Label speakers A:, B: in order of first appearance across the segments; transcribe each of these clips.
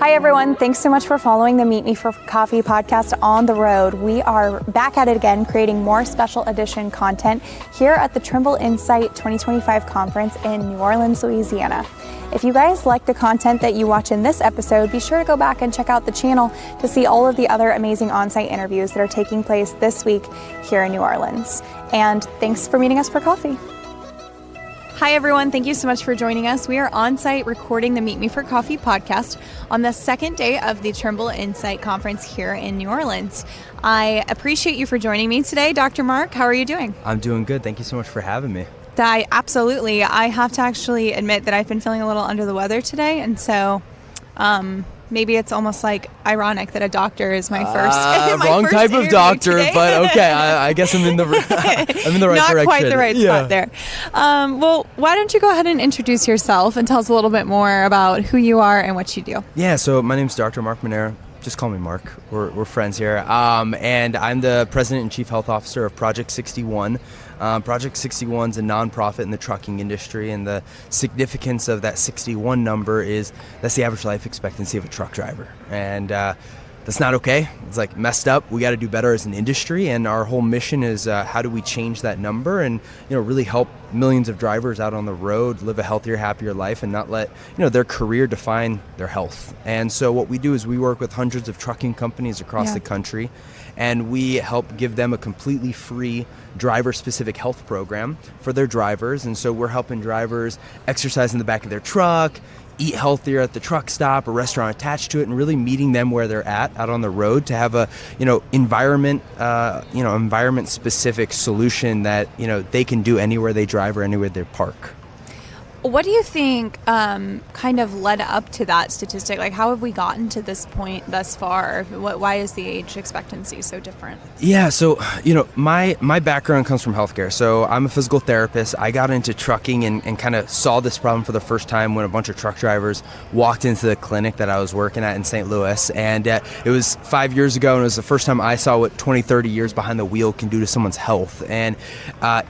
A: Hi everyone, thanks so much for following the Meet Me for Coffee podcast on the road. We are back at it again, creating more special edition content here at the Trimble Insight 2025 conference in New Orleans, Louisiana. If you guys like the content that you watch in this episode, be sure to go back and check out the channel to see all of the other amazing on-site interviews that are taking place this week here in New Orleans. And thanks for meeting us for coffee. Hi everyone, thank you so much for joining us. We are on site recording the Meet Me for Coffee podcast on the second day of the Trimble Insight Conference here in New Orleans. I appreciate you for joining me today. Dr. Mark, how are you doing?
B: I'm doing good. Thank you so much for having me.
A: Absolutely. I have to actually admit that I've been feeling a little under the weather today, and so maybe it's almost like ironic that a doctor is my first
B: wrong
A: first
B: type of doctor,
A: today.
B: But okay, I guess I'm in the right direction.
A: Not quite the right spot there. Well, why don't you go ahead and introduce yourself and tell us a little bit more about who you are and what you do?
B: Yeah, so my name's Dr. Mark Manera. Just call me Mark. We're friends here. And I'm the President and Chief Health Officer of Project 61. Project 61 is a nonprofit in the trucking industry, and the significance of that 61 number is that's the average life expectancy of a truck driver. And that's not okay. It's like messed up. We got to do better as an industry, and our whole mission is how do we change that number and really help millions of drivers out on the road live a healthier, happier life and not let their career define their health. And so what we do is we work with hundreds of trucking companies across the country, and we help give them a completely free driver-specific health program for their drivers. And so we're helping drivers exercise in the back of their truck, eat healthier at the truck stop, a restaurant attached to it, and really meeting them where they're at out on the road to have a environment specific solution that they can do anywhere they drive or anywhere they park.
A: What do you think kind of led up to that statistic? Like, how have we gotten to this point thus far? Why is the age expectancy so different?
B: Yeah, so, my background comes from healthcare. So I'm a physical therapist. I got into trucking and kind of saw this problem for the first time when a bunch of truck drivers walked into the clinic that I was working at in St. Louis. And it was 5 years ago, and it was the first time I saw what 20, 30 years behind the wheel can do to someone's health. And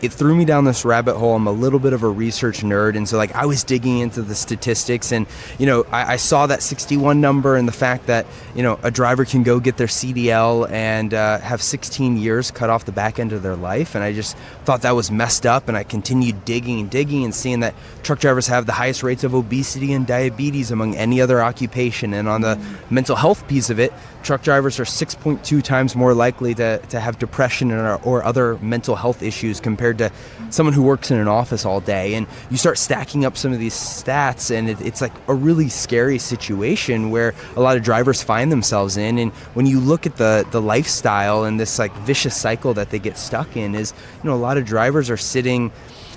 B: it threw me down this rabbit hole. I'm a little bit of a research nerd, and so I was digging into the statistics, and I saw that 61 number and the fact that a driver can go get their CDL and have 16 years cut off the back end of their life, and I just thought that was messed up. And I continued digging and seeing that truck drivers have the highest rates of obesity and diabetes among any other occupation. And on the mental health piece of it, truck drivers are 6.2 times more likely to have depression or other mental health issues compared to someone who works in an office all day. And you start stacking up some of these stats, and it's like a really scary situation where a lot of drivers find themselves in. And when you look at the lifestyle and this like vicious cycle that they get stuck in is, a lot of drivers are sitting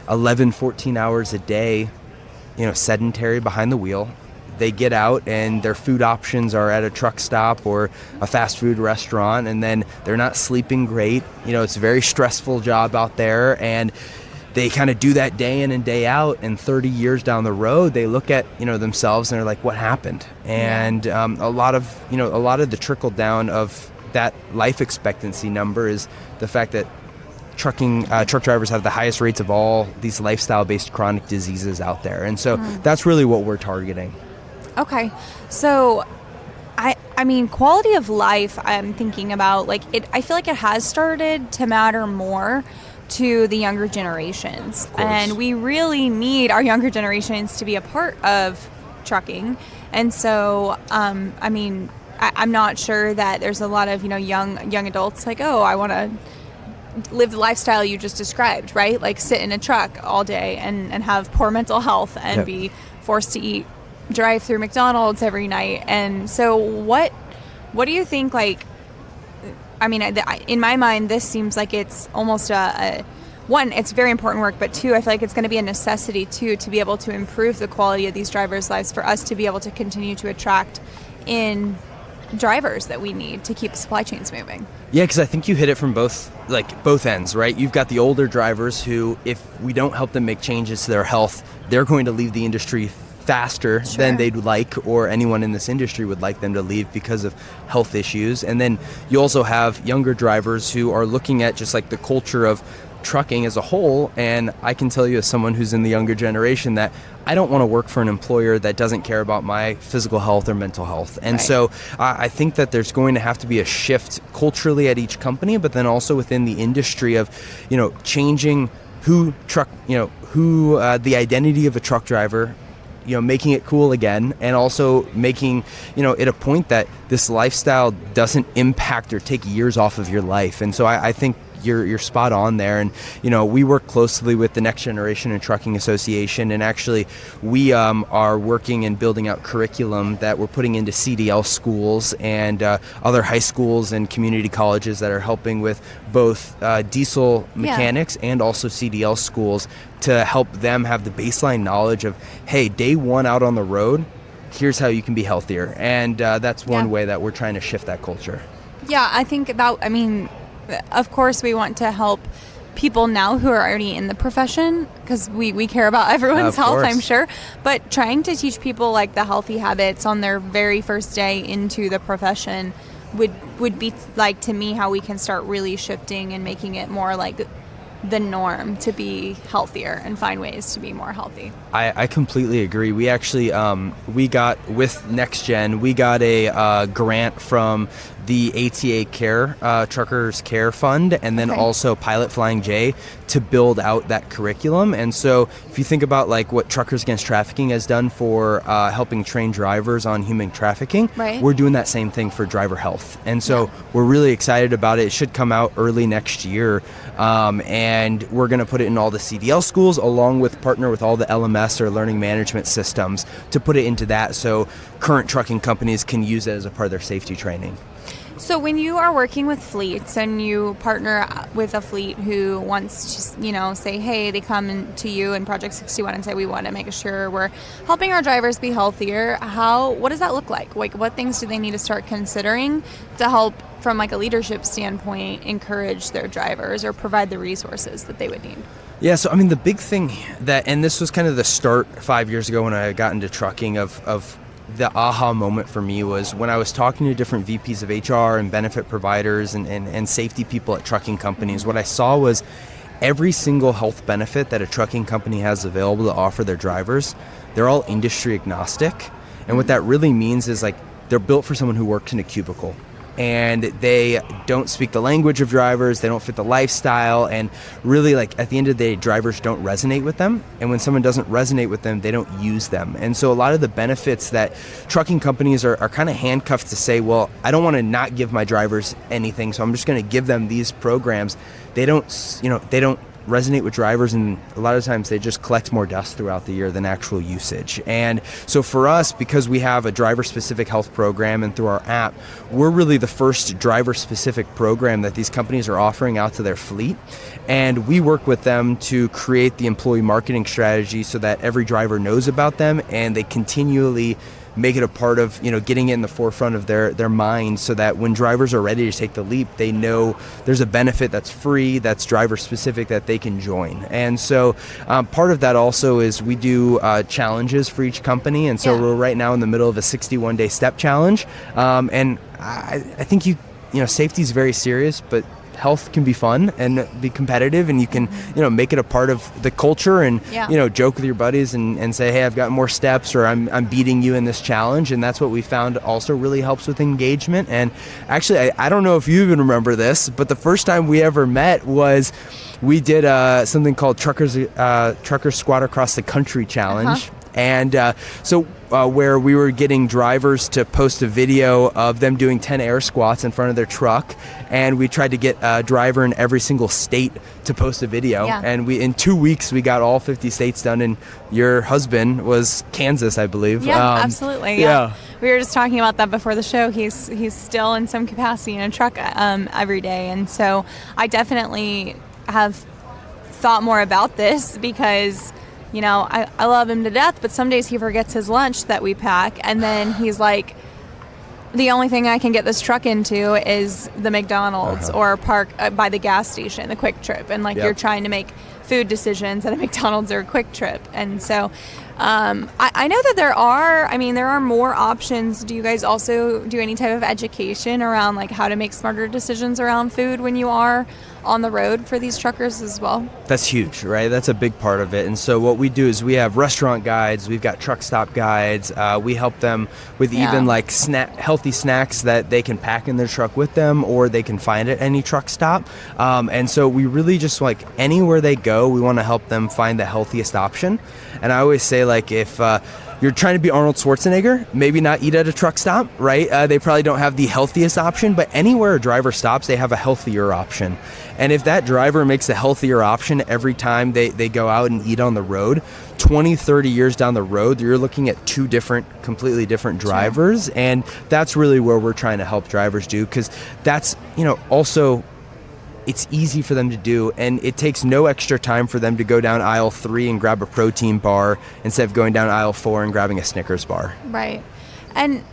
B: 11, 14 hours a day, sedentary behind the wheel. They get out and their food options are at a truck stop or a fast food restaurant, and then they're not sleeping great. It's a very stressful job out there, and they kind of do that day in and day out, and 30 years down the road, they look at, themselves and they're like, what happened? And a lot of the trickle down of that life expectancy number is the fact that truck drivers have the highest rates of all these lifestyle-based chronic diseases out there. And so that's really what we're targeting.
A: Okay. So I mean, quality of life, I'm thinking about, I feel like it has started to matter more to the younger generations. And we really need our younger generations to be a part of trucking. And so, I'm not sure that there's a lot of, young adults like, oh, I want to live the lifestyle you just described, right? Like sit in a truck all day and have poor mental health and be forced to eat drive through McDonald's every night. And so what do you think, in my mind, this seems like it's almost one, it's very important work, but two, I feel like it's going to be a necessity too, to be able to improve the quality of these drivers' lives for us to be able to continue to attract in drivers that we need to keep supply chains moving.
B: Yeah, because I think you hit it from both ends, right? You've got the older drivers who, if we don't help them make changes to their health, they're going to leave the industry faster than they'd like, or anyone in this industry would like them to leave because of health issues. And then you also have younger drivers who are looking at just like the culture of trucking as a whole. And I can tell you as someone who's in the younger generation that I don't want to work for an employer that doesn't care about my physical health or mental health. And so I think that there's going to have to be a shift culturally at each company, but then also within the industry of, changing the identity of a truck driver, making it cool again, and also making, it a point that this lifestyle doesn't impact or take years off of your life. And so I think you're spot on there. And, we work closely with the Next Generation in Trucking Association, and actually we are working and building out curriculum that we're putting into CDL schools and other high schools and community colleges that are helping with both diesel mechanics and also CDL schools to help them have the baseline knowledge of, hey, day one out on the road, here's how you can be healthier. And that's one way that we're trying to shift that culture.
A: Yeah, I think of course, we want to help people now who are already in the profession, because we care about everyone's health, I'm sure. But trying to teach people like the healthy habits on their very first day into the profession would be like, to me, how we can start really shifting and making it more like the norm to be healthier and find ways to be more healthy.
B: I completely agree. We actually, we got, with Next Gen, we got a grant from the ATA Care, Truckers Care Fund, and then also Pilot Flying J to build out that curriculum. And so if you think about like what Truckers Against Trafficking has done for helping train drivers on human trafficking, we're doing that same thing for driver health. And so we're really excited about it. It should come out early next year. And we're going to put it in all the CDL schools, along with partner with all the LMS or learning management systems to put it into that, so current trucking companies can use it as a part of their safety training.
A: So when you are working with fleets and you partner with a fleet who wants to, say, hey, they come to you in Project 61 and say, we want to make sure we're helping our drivers be healthier, what does that look like? Like, what things do they need to start considering to help, from like a leadership standpoint, encourage their drivers or provide the resources that they would need?
B: Yeah, so I mean, the big thing and this was kind of the start 5 years ago when I got into trucking of the aha moment for me, was when I was talking to different VPs of HR and benefit providers and safety people at trucking companies. What I saw was every single health benefit that a trucking company has available to offer their drivers, they're all industry agnostic. And what that really means is like they're built for someone who works in a cubicle. And they don't speak the language of drivers, they don't fit the lifestyle, and really, like, at the end of the day, drivers don't resonate with them, and when someone doesn't resonate with them, they don't use them. And so a lot of the benefits that trucking companies are kind of handcuffed to say, well, I don't want to not give my drivers anything, so I'm just going to give them these programs. They don't resonate with drivers, and a lot of times they just collect more dust throughout the year than actual usage. And so for us, because we have a driver-specific health program, and through our app, we're really the first driver-specific program that these companies are offering out to their fleet. And we work with them to create the employee marketing strategy so that every driver knows about them, and they continually make it a part of, getting it in the forefront of their minds, so that when drivers are ready to take the leap, they know there's a benefit that's free, that's driver specific, that they can join. And so part of that also is we do challenges for each company. And so we're right now in the middle of a 61-day step challenge. And I think safety is very serious, but health can be fun and be competitive, and you can make it a part of the culture, and joke with your buddies and say, hey, I've got more steps, or I'm beating you in this challenge. And that's what we found also really helps with engagement. And actually, I don't know if you even remember this, but the first time we ever met was we did something called Truckers Squat Across the Country Challenge. And where we were getting drivers to post a video of them doing 10 air squats in front of their truck, and we tried to get a driver in every single state to post a video. And in 2 weeks we got all 50 states done, and your husband was Kansas, I believe.
A: Absolutely. We were just talking about that before the show. He's still in some capacity in a truck every day, and so I definitely have thought more about this, because I love him to death, but some days he forgets his lunch that we pack, and then he's like, the only thing I can get this truck into is the McDonald's or park by the gas station, the Quick Trip, and you're trying to make food decisions at a McDonald's or a Quick Trip. And so I know that there are more options. Do you guys also do any type of education around like how to make smarter decisions around food when you are on the road for these truckers as well?
B: That's huge, right? That's a big part of it. And so what we do is we have restaurant guides, we've got truck stop guides. We help them with even like healthy snacks that they can pack in their truck with them, or they can find at any truck stop. And so we really just like anywhere they go, we want to help them find the healthiest option. And I always say, like, if you're trying to be Arnold Schwarzenegger, maybe not eat at a truck stop, right? They probably don't have the healthiest option, but anywhere a driver stops, they have a healthier option. And if that driver makes a healthier option every time they go out and eat on the road, 20, 30 years down the road, you're looking at two completely different drivers. Sure. And that's really where we're trying to help drivers do, because that's, also it's easy for them to do, and it takes no extra time for them to go down aisle 3 and grab a protein bar instead of going down aisle 4 and grabbing a Snickers bar.
A: Right. And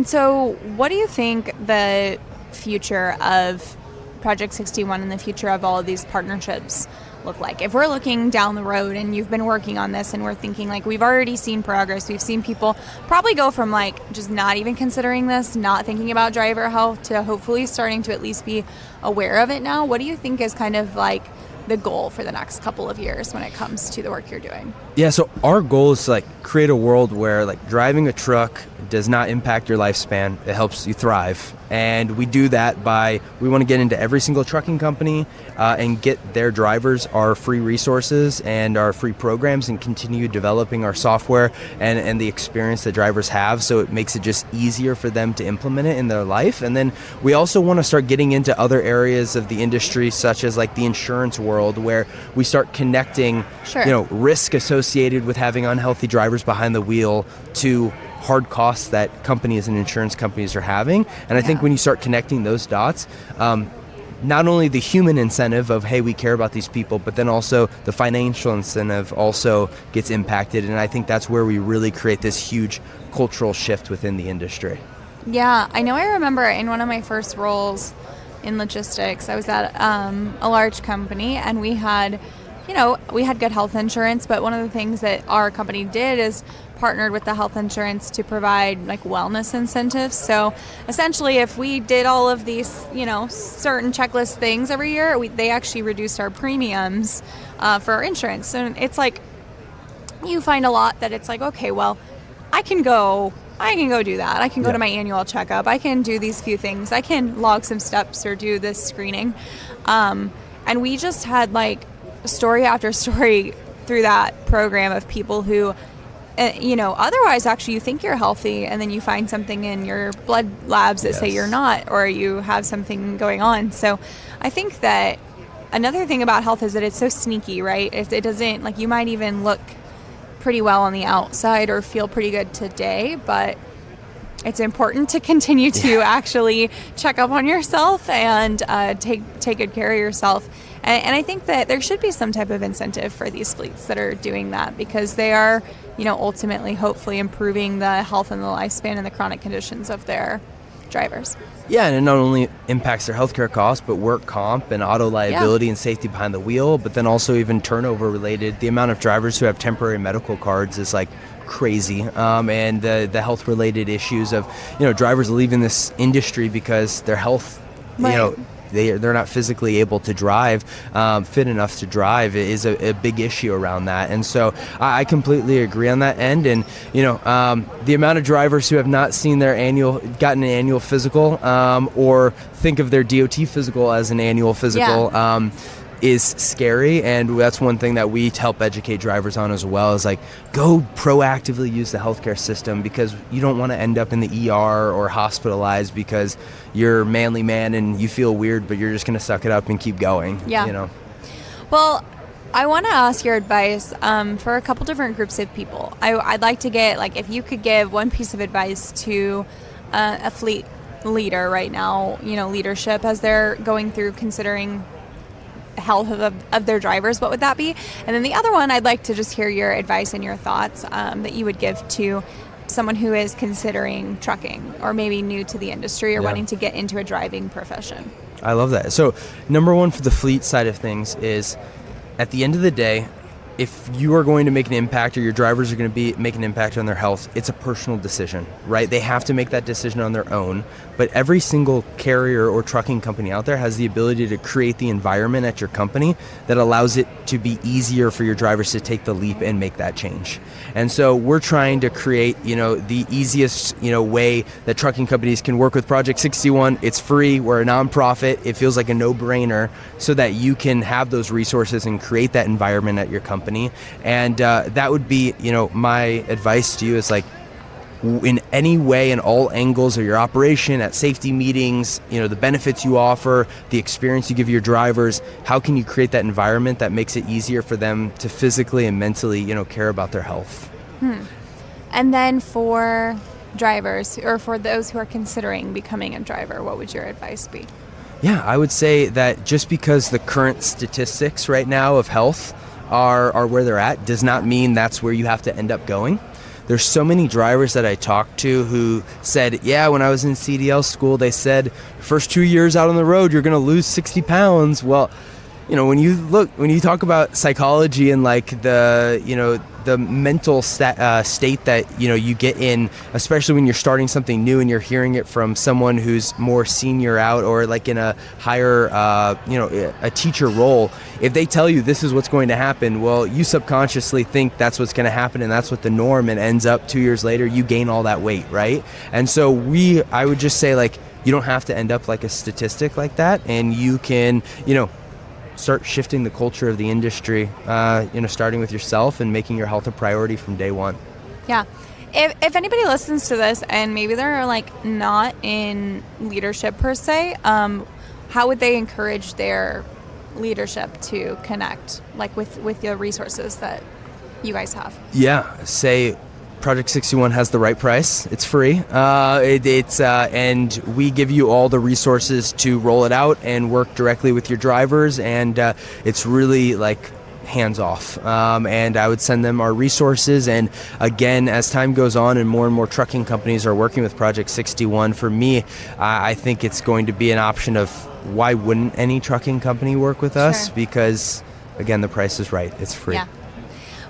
A: so what do you think the future of Project 61 and the future of all of these partnerships look like? If we're looking down the road and you've been working on this and we're thinking like we've already seen progress, we've seen people probably go from like just not even considering this, not thinking about driver health, to hopefully starting to at least be aware of it now. What do you think is kind of like the goal for the next couple of years when it comes to the work you're doing?
B: Yeah, so our goal is to like create a world where like driving a truck does not impact your lifespan. It helps you thrive. And we do that we want to get into every single trucking company and get their drivers our free resources and our free programs, and continue developing our software and the experience that drivers have, so it makes it just easier for them to implement it in their life. And then we also want to start getting into other areas of the industry, such as like the insurance world, where we start connecting risk associated with having unhealthy drivers behind the wheel to hard costs that companies and insurance companies are having. And I think when you start connecting those dots, not only the human incentive of, hey, we care about these people, but then also the financial incentive also gets impacted. And I think that's where we really create this huge cultural shift within the industry.
A: Yeah, I know. I remember in one of my first roles in logistics, I was at a large company, and we had good health insurance, but one of the things that our company did is partnered with the health insurance to provide like wellness incentives. So essentially, if we did all of these, certain checklist things every year, they actually reduced our premiums for our insurance. And it's like, you find a lot that it's like, okay, well, I can go do that. I can go to my annual checkup. I can do these few things. I can log some steps or do this screening. And we just had like story after story through that program of people who, otherwise actually you think you're healthy, and then you find something in your blood labs that say you're not, or you have something going on. So I think that another thing about health is that it's so sneaky, right? It doesn't, like, you might even look pretty well on the outside or feel pretty good today, but it's important to continue to actually check up on yourself and take good care of yourself. And I think that there should be some type of incentive for these fleets that are doing that, because they are, ultimately, hopefully improving the health and the lifespan and the chronic conditions of their drivers.
B: Yeah, and it not only impacts their healthcare costs, but work comp and auto liability and safety behind the wheel, but then also even turnover related. The amount of drivers who have temporary medical cards is like crazy, and the health related issues of drivers leaving this industry because their health, they're not physically able to drive, fit enough to drive, is a big issue around that. And so I completely agree on that end. And the amount of drivers who have not seen gotten an annual physical, or think of their DOT physical as an annual physical, is scary. And that's one thing that we help educate drivers on as well, is like, go proactively use the healthcare system, because you don't want to end up in the ER or hospitalized because you're a manly man and you feel weird, but you're just going to suck it up and keep going.
A: Well, I want to ask your advice for a couple different groups of people. I'd like to get, like, if you could give one piece of advice to a fleet leader right now, leadership as they're going through considering health of their drivers, what would that be? And then the other one, I'd like to just hear your advice and your thoughts that you would give to someone who is considering trucking, or maybe new to the industry, or wanting to get into a driving profession.
B: I love that. So number one for the fleet side of things is, at the end of the day, if you are going to make an impact or your drivers are going to make an impact on their health, it's a personal decision, right? They have to make that decision on their own. But every single carrier or trucking company out there has the ability to create the environment at your company that allows it to be easier for your drivers to take the leap and make that change. And so we're trying to create, the easiest, way that trucking companies can work with Project 61. It's free. We're a nonprofit. It feels like a no-brainer so that you can have those resources and create that environment at your company. And that would be, my advice to you is like, in any way, in all angles of your operation, at safety meetings, the benefits you offer, the experience you give your drivers, how can you create that environment that makes it easier for them to physically and mentally, care about their health?
A: And then for drivers, or for those who are considering becoming a driver, what would your advice be?
B: Yeah, I would say that just because the current statistics right now of health are where they're at does not mean that's where you have to end up going. There's so many drivers that I talked to who said, yeah, when I was in CDL school, they said, first 2 years out on the road, you're going to lose 60 pounds. Well, when you talk about psychology and like the mental state that, you get in, especially when you're starting something new and you're hearing it from someone who's more senior out or like in a higher, a teacher role, if they tell you this is what's going to happen, well, you subconsciously think that's what's going to happen and that's what the norm, and ends up 2 years later, you gain all that weight, right? And so I would just say like, you don't have to end up like a statistic like that, and you can, start shifting the culture of the industry, starting with yourself and making your health a priority from day one.
A: Yeah. If anybody listens to this and maybe they're like not in leadership per se, how would they encourage their leadership to connect like with the resources that you guys have?
B: Yeah. Say Project 61 has the right price. It's free. And we give you all the resources to roll it out and work directly with your drivers. And it's really like hands off. And I would send them our resources. And again, as time goes on and more trucking companies are working with Project 61, for me, I think it's going to be an option of why wouldn't any trucking company work with us?
A: Sure. Because
B: again, the price is right. It's free.
A: Yeah.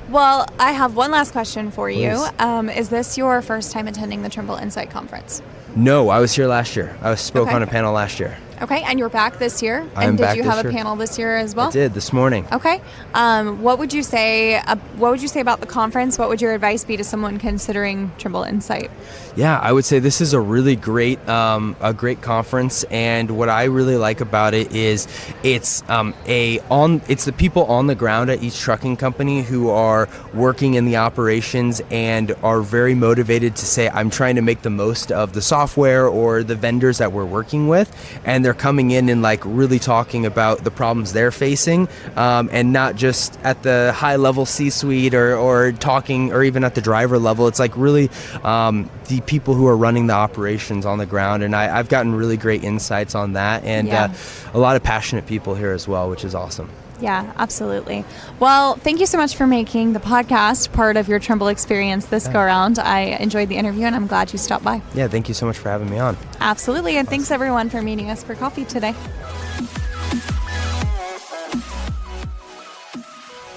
A: Well, I have one last question for you.
B: Please.
A: Is this your first time attending the Trimble Insight Conference?
B: No, I was here last year. I spoke on a panel last year.
A: Okay, and you're back this year?
B: I'm back this year.
A: And did you have a panel this year as well?
B: I did, this morning.
A: Okay. What would you say about the conference? What would your advice be to someone considering Trimble Insight?
B: Yeah, I would say this is a really great conference, and what I really like about it is it's the people on the ground at each trucking company who are working in the operations and are very motivated to say, I'm trying to make the most of the software or the vendors that we're working with, and they're coming in and like really talking about the problems they're facing, and not just at the high level C-suite or talking, or even at the driver level. It's like really the people who are running the operations on the ground, and I've gotten really great insights on that, and a lot of passionate people here as well, which is awesome.
A: Yeah, absolutely. Well, thank you so much for making the podcast part of your Trimble experience this go around. I enjoyed the interview, and I'm glad you stopped by.
B: Yeah, thank you so much for having me on.
A: Absolutely, and thanks everyone for meeting us for coffee today.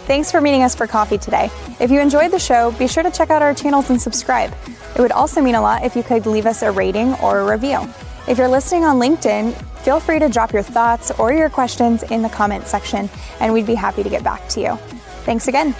A: Thanks for meeting us for coffee today. If you enjoyed the show, be sure to check out our channels and subscribe. It would also mean a lot if you could leave us a rating or a review. If you're listening on LinkedIn, feel free to drop your thoughts or your questions in the comment section, and we'd be happy to get back to you. Thanks again.